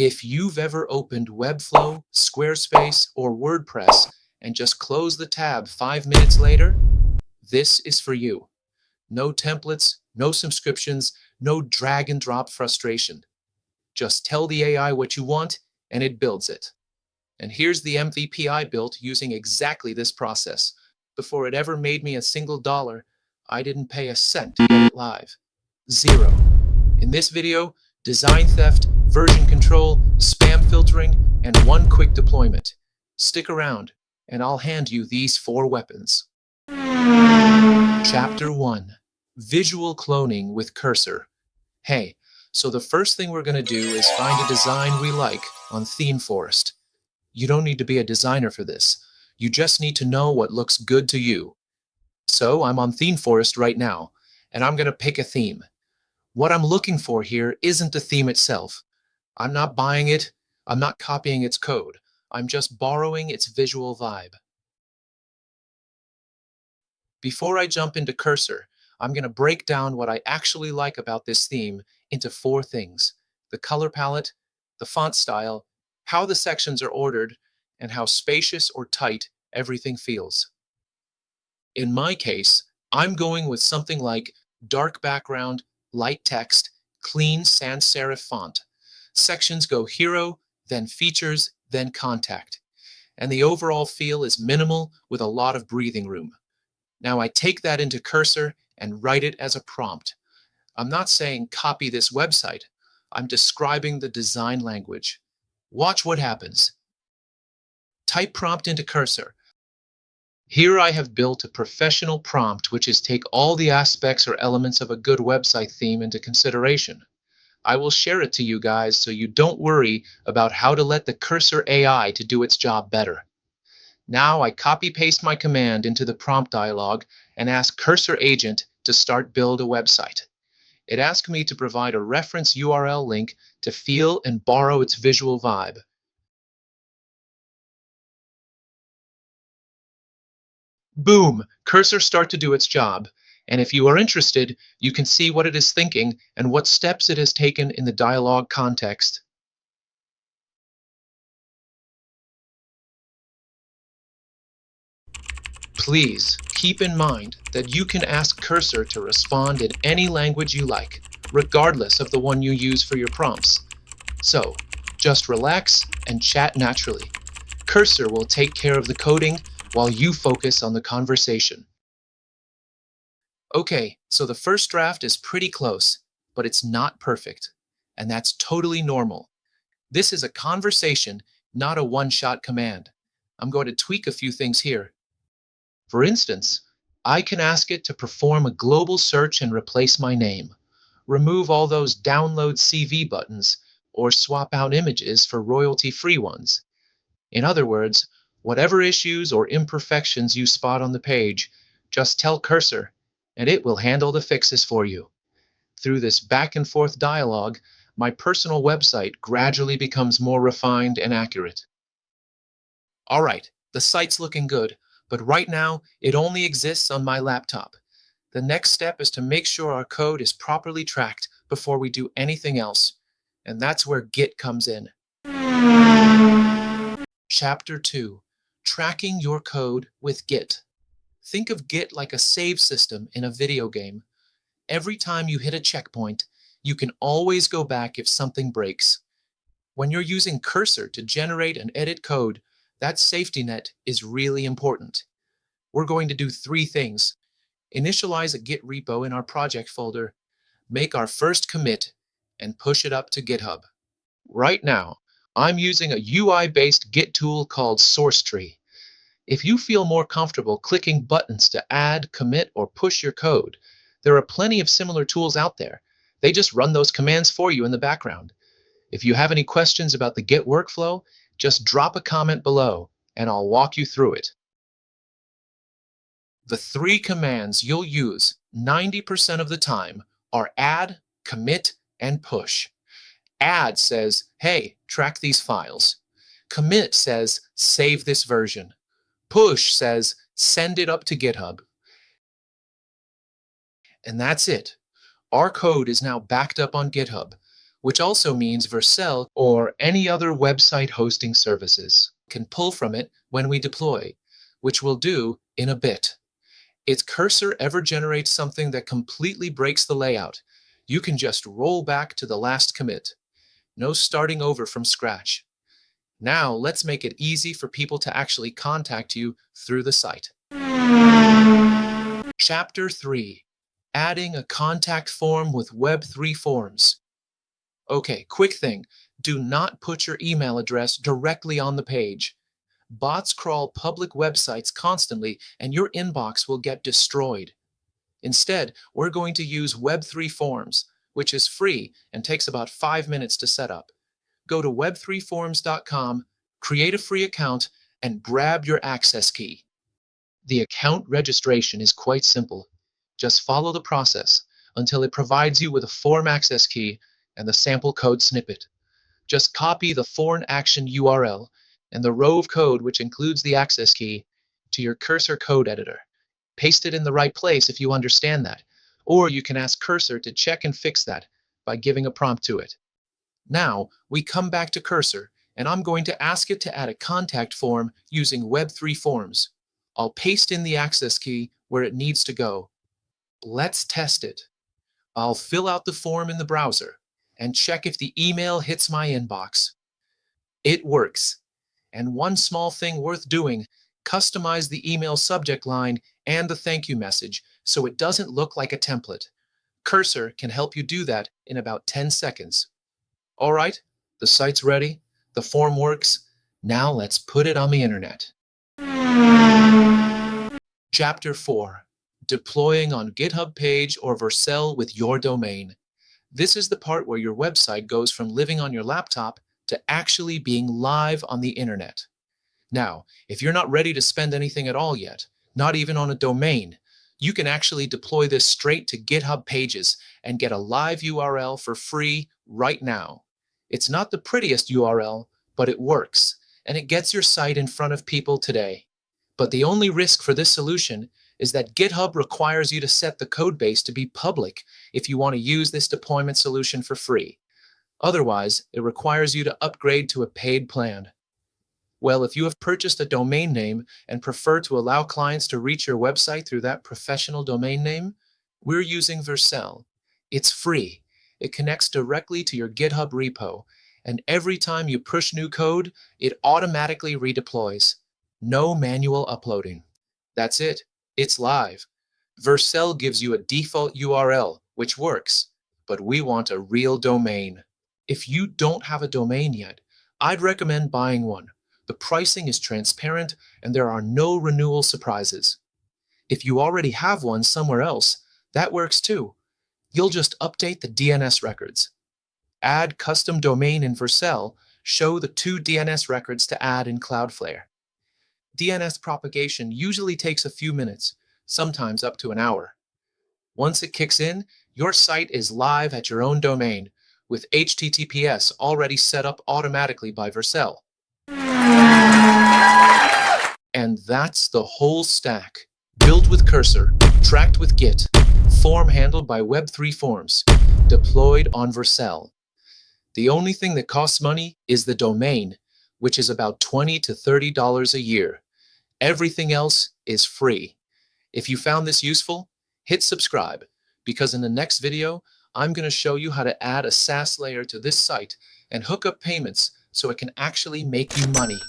If you've ever opened Webflow, Squarespace, or WordPress and just closed the tab 5 minutes later, this is for you. No templates, no subscriptions, no drag and drop frustration. Just tell the AI what you want and it builds it. And here's the MVP I built using exactly this process. Before it ever made me a single dollar, I didn't pay a cent to get it live. Zero. In this video, design theft, version control, spam filtering, and one quick deployment. Stick around, and I'll hand you these 4 weapons. Chapter 1. Visual cloning with Cursor. Hey, so the first thing we're going to do is find a design we like on ThemeForest. You don't need to be a designer for this. You just need to know what looks good to you. So I'm on ThemeForest right now, and I'm going to pick a theme. What I'm looking for here isn't the theme itself. I'm not buying it. I'm not copying its code. I'm just borrowing its visual vibe. Before I jump into Cursor, I'm going to break down what I actually like about this theme into 4 things: the color palette, the font style, how the sections are ordered, and how spacious or tight everything feels. In my case, I'm going with something like dark background, light text, clean sans serif font. Sections go hero, then features, then contact. And the overall feel is minimal with a lot of breathing room. Now I take that into Cursor and write it as a prompt. I'm not saying copy this website. I'm describing the design language. Watch what happens. Type prompt into Cursor. Here I have built a professional prompt which is take all the aspects or elements of a good website theme into consideration. I will share it to you guys so you don't worry about how to let the Cursor AI to do its job better. Now I copy-paste my command into the prompt dialog and ask Cursor Agent to start build a website. It asks me to provide a reference URL link to feel and borrow its visual vibe. Boom! Cursor start to do its job. And if you are interested, you can see what it is thinking and what steps it has taken in the dialog context. Please keep in mind that you can ask Cursor to respond in any language you like, regardless of the one you use for your prompts. So, just relax and chat naturally. Cursor will take care of the coding while you focus on the conversation. Okay, so the first draft is pretty close, but it's not perfect, and that's totally normal. This is a conversation, not a one-shot command. I'm going to tweak a few things here. For instance, I can ask it to perform a global search and replace my name, remove all those download CV buttons, or swap out images for royalty-free ones. In other words, whatever issues or imperfections you spot on the page, just tell Cursor, and it will handle the fixes for you. Through this back-and-forth dialogue, my personal website gradually becomes more refined and accurate. All right, the site's looking good, but right now it only exists on my laptop. The next step is to make sure our code is properly tracked before we do anything else, and that's where Git comes in. Chapter 2. Tracking your code with Git. Think of Git like a save system in a video game. Every time you hit a checkpoint, you can always go back if something breaks. When you're using Cursor to generate and edit code, that safety net is really important. We're going to do 3 things. Initialize a Git repo in our project folder, make our first commit, and push it up to GitHub. Right now, I'm using a UI-based Git tool called SourceTree. If you feel more comfortable clicking buttons to add, commit, or push your code, there are plenty of similar tools out there. They just run those commands for you in the background. If you have any questions about the Git workflow, just drop a comment below, and I'll walk you through it. The 3 commands you'll use 90% of the time are add, commit, and push. Add says, hey, track these files. Commit says, save this version. Push says, send it up to GitHub. And that's it. Our code is now backed up on GitHub. which also means Vercel or any other website hosting services can pull from it when we deploy, which we'll do in a bit. If Cursor ever generates something that completely breaks the layout, you can just roll back to the last commit. No starting over from scratch. Now let's make it easy for people to actually contact you through the site. Chapter 3. Adding a contact form with Web3 Forms. Okay, quick thing. Do not put your email address directly on the page. Bots crawl public websites constantly and your inbox will get destroyed. Instead, we're going to use Web3 Forms, which is free and takes about 5 minutes to set up. Go to web3forms.com, create a free account, and grab your access key. The account registration is quite simple. Just follow the process until it provides you with a form access key and the sample code snippet. Just copy the foreign action URL and the row of code which includes the access key to your Cursor code editor. Paste it in the right place if you understand that, or you can ask Cursor to check and fix that by giving a prompt to it. Now, we come back to Cursor, and I'm going to ask it to add a contact form using Web3 Forms. I'll paste in the access key where it needs to go. Let's test it. I'll fill out the form in the browser and check if the email hits my inbox. It works. And one small thing worth doing, customize the email subject line and the thank you message so it doesn't look like a template. Cursor can help you do that in about 10 seconds. All right, the site's ready, the form works. Now let's put it on the internet. Chapter 4. Deploying on GitHub page or Vercel with your domain. This is the part where your website goes from living on your laptop to actually being live on the internet. Now, if you're not ready to spend anything at all yet, not even on a domain, you can actually deploy this straight to GitHub pages and get a live URL for free right now. It's not the prettiest URL, but it works, and it gets your site in front of people today. But the only risk for this solution is that GitHub requires you to set the codebase to be public if you want to use this deployment solution for free. Otherwise, it requires you to upgrade to a paid plan. Well, if you have purchased a domain name and prefer to allow clients to reach your website through that professional domain name, we're using Vercel. It's free. It connects directly to your GitHub repo, and every time you push new code, it automatically redeploys. No manual uploading. That's it. It's live. Vercel gives you a default URL, which works, but we want a real domain. If you don't have a domain yet, I'd recommend buying one. The pricing is transparent and there are no renewal surprises. If you already have one somewhere else, that works too. You'll just update the DNS records. Add custom domain in Vercel, show the 2 DNS records to add in Cloudflare. DNS propagation usually takes a few minutes, sometimes up to an hour. Once it kicks in, your site is live at your own domain, with HTTPS already set up automatically by Vercel. And that's the whole stack. Built with Cursor, tracked with Git, form handled by Web3 Forms, deployed on Vercel. The only thing that costs money is the domain, which is about $20 to $30 a year. Everything else is free. If you found this useful, hit subscribe, because in the next video, I'm going to show you how to add a SaaS layer to this site and hook up payments so it can actually make you money.